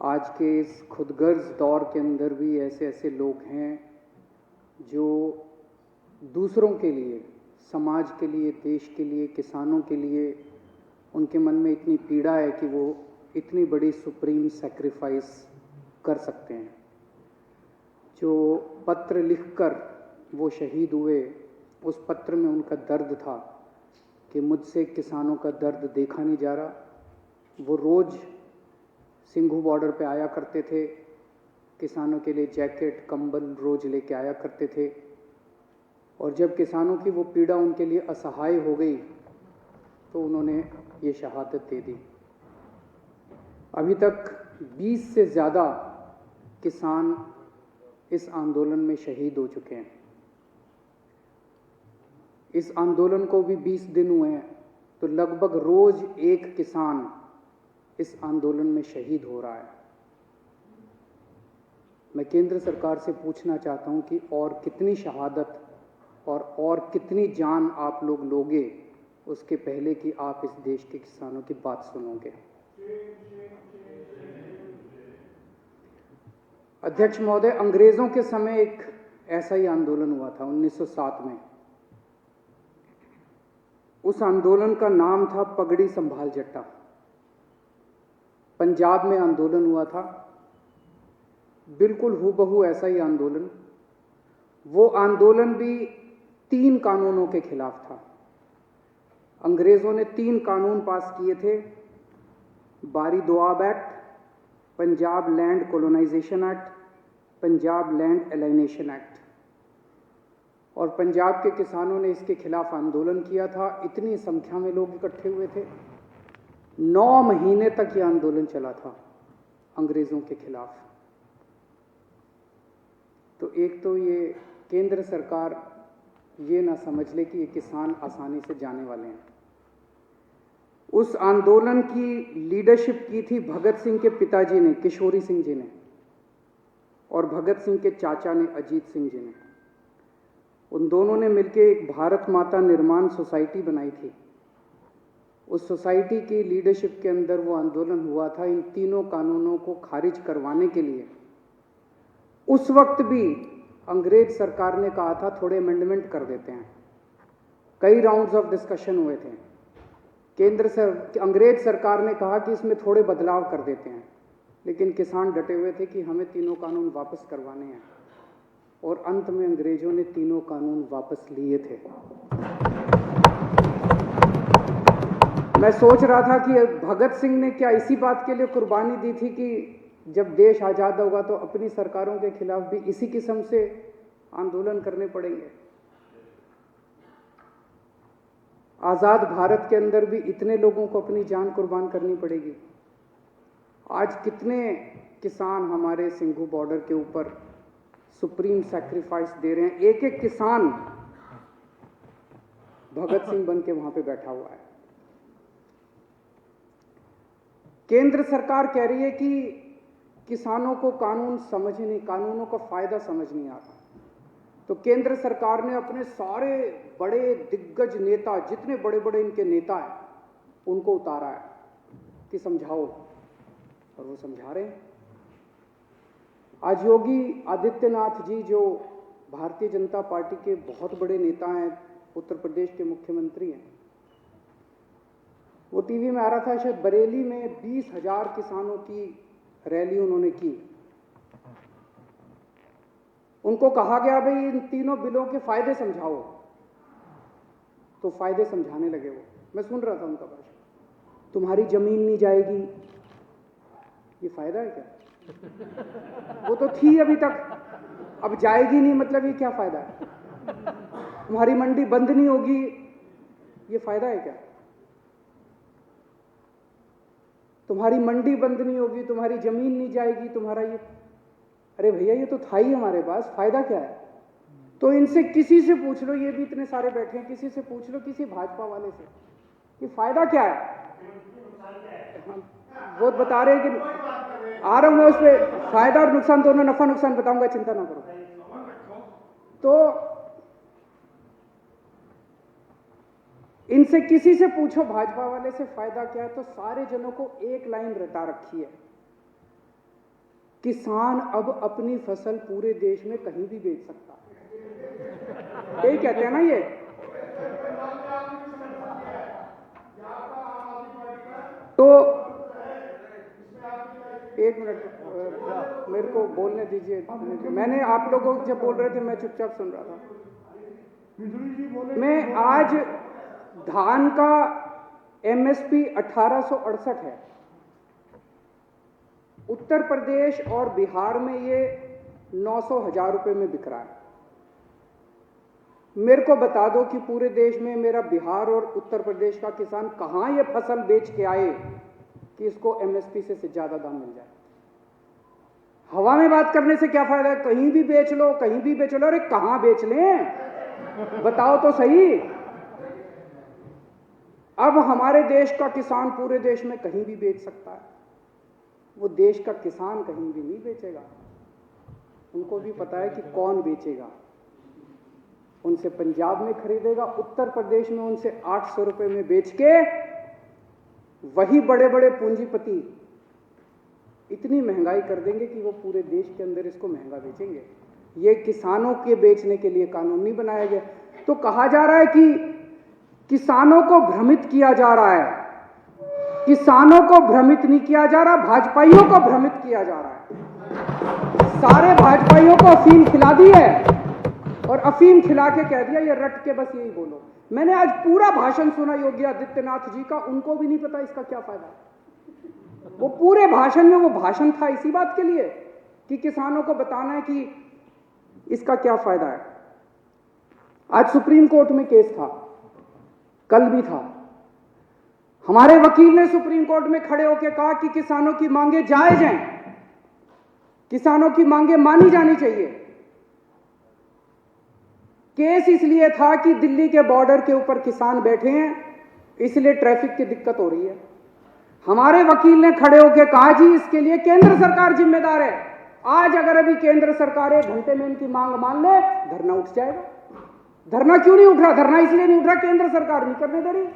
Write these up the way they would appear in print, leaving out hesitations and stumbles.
आज के इस खुदगर्ज दौर के अंदर भी ऐसे ऐसे लोग हैं जो दूसरों के लिए, समाज के लिए, देश के लिए, किसानों के लिए उनके मन में इतनी पीड़ा है कि वो इतनी बड़ी सुप्रीम सैक्रिफाइस कर सकते हैं। जो पत्र लिखकर वो शहीद हुए, उस पत्र में उनका दर्द था कि मुझसे किसानों का दर्द देखा नहीं जा रहा। वो रोज़ सिंघू बॉर्डर पे आया करते थे, किसानों के लिए जैकेट, कंबल रोज़ लेके आया करते थे, और जब किसानों की वो पीड़ा उनके लिए असहाय हो गई तो उन्होंने ये शहादत दे दी। अभी तक 20 से ज़्यादा किसान इस आंदोलन में शहीद हो चुके हैं। इस आंदोलन को भी 20 दिन हुए हैं, तो लगभग रोज एक किसान इस आंदोलन में शहीद हो रहा है। मैं केंद्र सरकार से पूछना चाहता हूं कि और कितनी शहादत और कितनी जान आप लोग लोगे उसके पहले कि आप इस देश के किसानों की बात सुनोगे। अध्यक्ष महोदय, अंग्रेजों के समय एक ऐसा ही आंदोलन हुआ था 1907 में। उस आंदोलन का नाम था पगड़ी संभाल जट्टा। पंजाब में आंदोलन हुआ था, बिल्कुल हूबहू ऐसा ही आंदोलन। वो आंदोलन भी 3 कानूनों के खिलाफ था। अंग्रेजों ने 3 कानून पास किए थे, Bari Doab act, Punjab land colonisation act, Punjab land alienation act. और पंजाब के किसानों ने इसके खिलाफ आंदोलन किया था। इतनी संख्या में लोग इकट्ठे हुए थे। 9 महीने तक यह आंदोलन चला था अंग्रेजों के खिलाफ। तो एक तो ये केंद्र सरकार ये ना समझ ले कि ये किसान आसानी से जाने वाले हैं। उस आंदोलन की लीडरशिप की थी भगत सिंह के पिताजी ने, किशोरी सिंह जी ने, और भगत सिंह के चाचा ने, अजीत सिंह जी ने। उन दोनों ने मिलकर एक भारत माता निर्माण सोसाइटी बनाई थी। उस सोसाइटी की लीडरशिप के अंदर वो आंदोलन हुआ था इन 3 कानूनों को खारिज करवाने के लिए। उस वक्त भी अंग्रेज सरकार ने कहा था थोड़े अमेंडमेंट कर देते हैं। कई राउंड्स ऑफ डिस्कशन हुए थे। अंग्रेज सरकार ने कहा कि इसमें थोड़े बदलाव कर देते हैं, लेकिन किसान डटे हुए थे कि हमें 3 कानून वापस करवाने हैं, और अंत में अंग्रेजों ने 3 कानून वापस लिए थे। मैं सोच रहा था कि भगत सिंह ने क्या इसी बात के लिए कुर्बानी दी थी कि जब देश आज़ाद होगा तो अपनी सरकारों के खिलाफ भी इसी किस्म से आंदोलन करने पड़ेंगे। आज़ाद भारत के अंदर भी इतने लोगों को अपनी जान कुर्बान करनी पड़ेगी। आज कितने किसान हमारे सिंघू बॉर्डर के ऊपर सुप्रीम सैक्रिफाइस दे रहे हैं। एक एक किसान भगत सिंह बन के वहां पे बैठा हुआ है। केंद्र सरकार कह रही है कि किसानों को कानूनों का फायदा समझ नहीं आता। तो केंद्र सरकार ने अपने सारे बड़े दिग्गज नेता, जितने बड़े बड़े इनके नेता हैं, उनको उतारा है कि समझाओ, और वो समझा रहे हैं। आज योगी आदित्यनाथ जी, जो भारतीय जनता पार्टी के बहुत बड़े नेता हैं, उत्तर प्रदेश के मुख्यमंत्री हैं, वो टीवी में आ रहा था, शायद बरेली में 20,000 किसानों की रैली उन्होंने की। उनको कहा गया भाई इन 3 बिलों के फायदे समझाओ, तो फायदे समझाने लगे वो। मैं सुन रहा था उनका भाषण। तुम्हारी जमीन नहीं जाएगी, ये फायदा है क्या? वो तो थी अभी तक, अब जाएगी नहीं, मतलब ये क्या फायदा है? तुम्हारी मंडी बंद नहीं होगी, ये फायदा है क्या? तुम्हारी मंडी बंद नहीं होगी, तुम्हारी जमीन नहीं जाएगी, तुम्हारा ये, अरे भैया ये तो था ही हमारे पास, फायदा क्या है? तो इनसे किसी से पूछ लो, ये भी इतने सारे बैठे हैं, किसी से पूछ लो, किसी भाजपा वाले से, कि फायदा क्या है? वो बता रहे हैं कि आ रहा हूं मैं उस पर, फायदा और नुकसान दोनों, नफा नुकसान बताऊंगा, चिंता ना करो। तो इनसे किसी से पूछो भाजपा वाले से फायदा क्या है, तो सारे जनों को एक लाइन रटा रखी है किसान अब अपनी फसल पूरे देश में कहीं भी बेच सकता है। यही कहते हैं ना ये। तो एक मिनट मेरे को बोलने दीजिए। मैंने आप लोगों जब बोल रहे थे मैं चुपचाप सुन रहा था। मैं आज धान का MSP 1868 है। उत्तर प्रदेश और बिहार में ये 900,000 रुपए में बिक रहा है। मेरे को बता दो कि पूरे देश में मेरा बिहार और उत्तर प्रदेश का किसान कहां ये फसल बेच के आए कि इसको MSP से ज्यादा दाम मिल जाए। हवा में बात करने से क्या फायदा है? कहीं भी बेच लो, कहीं भी बेच लो। अरे कहां बेच लें, बताओ तो सही। अब हमारे देश का किसान पूरे देश में कहीं भी बेच सकता है। वो देश का किसान कहीं भी नहीं बेचेगा। उनको भी पता है कि कौन बेचेगा। उनसे पंजाब में खरीदेगा, उत्तर प्रदेश में उनसे 800 रुपए में बेच के वही बड़े बड़े पूंजीपति इतनी महंगाई कर देंगे कि वो पूरे देश के अंदर इसको महंगा बेचेंगे। ये किसानों के बेचने के लिए कानून नहीं बनाया गया। तो कहा जा रहा है कि किसानों को भ्रमित किया जा रहा है। किसानों को भ्रमित नहीं किया जा रहा, भाजपाइयों को भ्रमित किया जा रहा है। सारे भाजपाइयों को अफीम खिला दी है और अफीम खिला के कह दिया ये रट के बस यही बोलो। मैंने आज पूरा भाषण सुना योगी आदित्यनाथ जी का, उनको भी नहीं पता इसका क्या फायदा है। वो पूरे भाषण में, वो भाषण था इसी बात के लिए कि किसानों को बताना है कि इसका क्या फायदा है। आज सुप्रीम कोर्ट में केस था, कल भी था। हमारे वकील ने सुप्रीम कोर्ट में खड़े होकर कहा कि किसानों की मांगे जायज हैं, किसानों की मांगे मानी जानी चाहिए। केस इसलिए था कि दिल्ली के बॉर्डर के ऊपर किसान बैठे हैं, इसलिए ट्रैफिक की दिक्कत हो रही है। हमारे वकील ने खड़े होकर कहा जी इसके लिए केंद्र सरकार जिम्मेदार है। आज अगर अभी केंद्र सरकार 1 घंटे में इनकी मांग मान ले, धरना उठ जाएगा। धरना क्यों नहीं उठ रहा? धरना इसलिए नहीं उठ रहा केंद्र सरकार नहीं करने दे रही।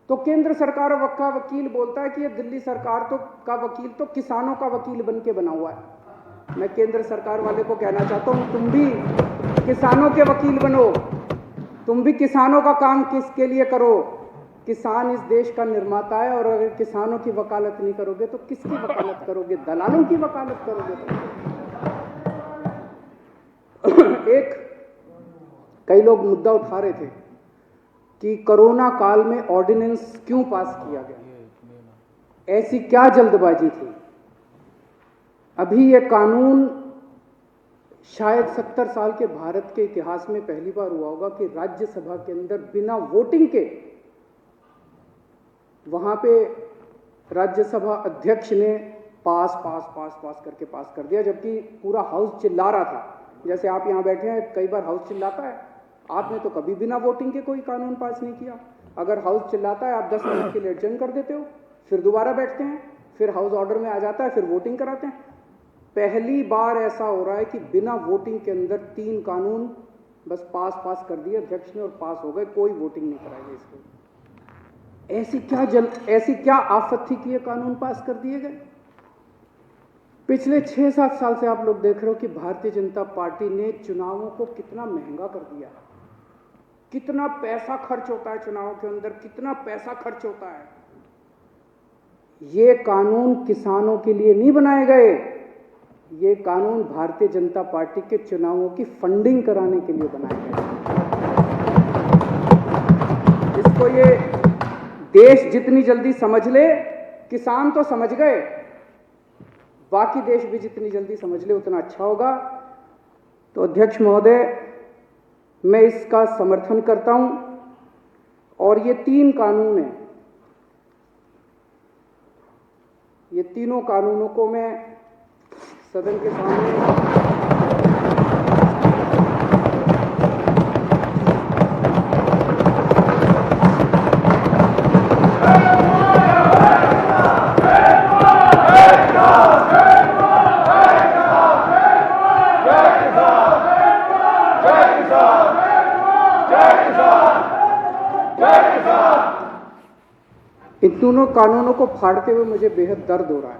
तो केंद्र सरकार का वकील बोलता है कि ये दिल्ली सरकार का वकील तो किसानों का वकील बन के बना हुआ है। मैं केंद्र सरकार वाले को कहना चाहता हूं, तुम भी किसानों के वकील बनो, तुम भी किसानों का काम किसके लिए करो। किसान इस देश का निर्माता है और अगर किसानों की वकालत नहीं करोगे तो किसकी वकालत करोगे? दलालों की वकालत करोगे। एक कई लोग मुद्दा उठा रहे थे कि कोरोना काल में ऑर्डिनेंस क्यों पास किया गया, ऐसी क्या जल्दबाजी थी। अभी यह कानून शायद 70 साल के भारत के इतिहास में पहली बार हुआ होगा कि राज्यसभा के अंदर बिना वोटिंग के, वहां पे राज्यसभा अध्यक्ष ने पास करके पास कर दिया, जबकि पूरा हाउस चिल्ला रहा था। जैसे आप यहां बैठे हैं, कई बार हाउस चिल्लाता है, आपने तो कभी बिना वोटिंग के कोई कानून पास नहीं किया। अगर हाउस चिल्लाता है आप 10 मिनट के लिए एडजर्न कर देते हो, फिर दोबारा बैठते हैं, फिर हाउस ऑर्डर में आ जाता है, फिर वोटिंग कराते हैं। पहली बार ऐसा हो रहा है कि बिना वोटिंग के अंदर 3 कानून बस पास कर दिए अध्यक्ष ने और पास हो गए, कोई वोटिंग नहीं कराई गई इसको। ऐसी क्या आफत थी कि ये कानून पास कर दिए गए। पिछले 6-7 साल से आप लोग देख रहे हो कि भारतीय जनता पार्टी ने चुनावों को कितना महंगा कर दिया। कितना पैसा खर्च होता है चुनावों के अंदर, कितना पैसा खर्च होता है। ये कानून किसानों के लिए नहीं बनाए गए, ये कानून भारतीय जनता पार्टी के चुनावों की फंडिंग कराने के लिए बनाए गए। इसको ये देश जितनी जल्दी समझ ले, किसान तो समझ गए, बाकी देश भी जितनी जल्दी समझ ले उतना अच्छा होगा। तो अध्यक्ष महोदय, मैं इसका समर्थन करता हूं और ये 3 कानून हैं, ये तीनों कानूनों को मैं सदन के सामने इन दोनों कानूनों को फाड़ते हुए मुझे बेहद दर्द हो रहा है।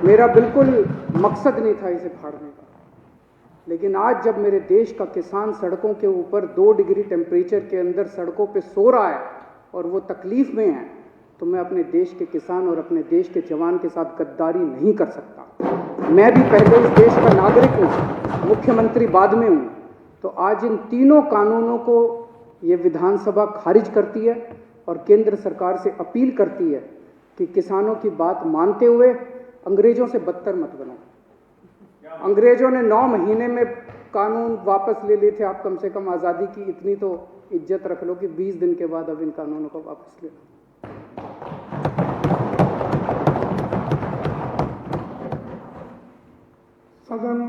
मेरा बिल्कुल मकसद नहीं था इसे फाड़ने का, लेकिन आज जब मेरे देश का किसान सड़कों के ऊपर 2 डिग्री टेम्परेचर के अंदर सड़कों पे सो रहा है और वो तकलीफ में है, तो मैं अपने देश के किसान और अपने देश के जवान के साथ गद्दारी नहीं कर सकता। मैं भी पहले इस देश का नागरिक हूँ, मुख्यमंत्री बाद में हूँ। तो आज इन तीनों कानूनों को ये विधानसभा खारिज करती है और केंद्र सरकार से अपील करती है कि किसानों की बात मानते हुए अंग्रेजों से बदतर मत बनो। अंग्रेजों ने 9 महीने में कानून वापस ले लिए थे, आप कम से कम आज़ादी की इतनी तो इज्जत रख लो कि 20 दिन के बाद अब इन कानूनों को वापस ले लो। सदन